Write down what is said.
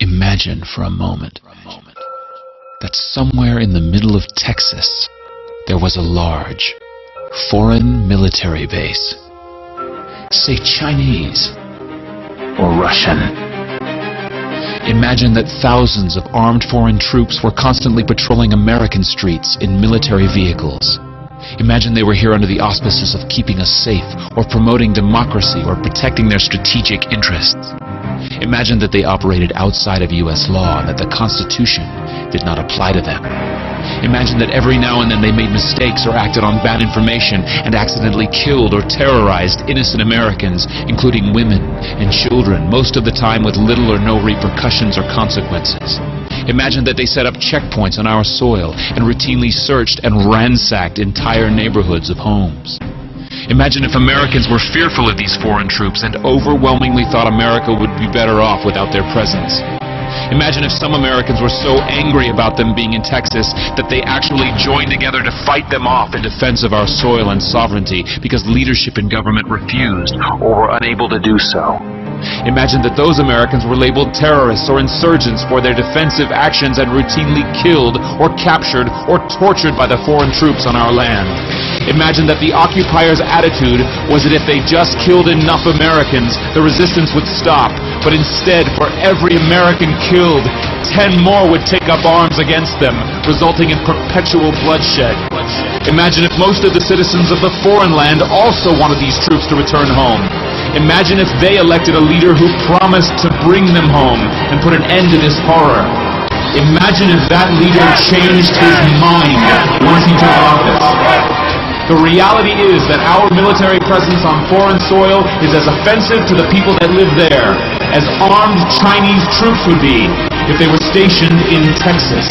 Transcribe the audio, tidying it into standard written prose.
Imagine for a moment that somewhere in the middle of Texas there was a large, foreign military base. Say Chinese or Russian. Imagine that thousands of armed foreign troops were constantly patrolling American streets in military vehicles. Imagine they were here under the auspices of keeping us safe, or promoting democracy, or protecting their strategic interests. Imagine that they operated outside of U.S. law and that the Constitution did not apply to them. Imagine that every now and then they made mistakes or acted on bad information and accidentally killed or terrorized innocent Americans, including women and children, most of the time with little or no repercussions or consequences. Imagine that they set up checkpoints on our soil and routinely searched and ransacked entire neighborhoods of homes. Imagine if Americans were fearful of these foreign troops and overwhelmingly thought America would be better off without their presence. Imagine if some Americans were so angry about them being in Texas that they actually joined together to fight them off in defense of our soil and sovereignty because leadership in government refused or were unable to do so. Imagine that those Americans were labeled terrorists or insurgents for their defensive actions and routinely killed or captured or tortured by the foreign troops on our land. Imagine that the occupiers' attitude was that if they just killed enough Americans, the resistance would stop. But instead, for every American killed, 10 more would take up arms against them, resulting in perpetual bloodshed. Imagine if most of the citizens of the foreign land also wanted these troops to return home. Imagine if they elected a leader who promised to bring them home and put an end to this horror. Imagine if that leader changed his mind once he took office. The reality is that our military presence on foreign soil is as offensive to the people that live there as armed Chinese troops would be if they were stationed in Texas.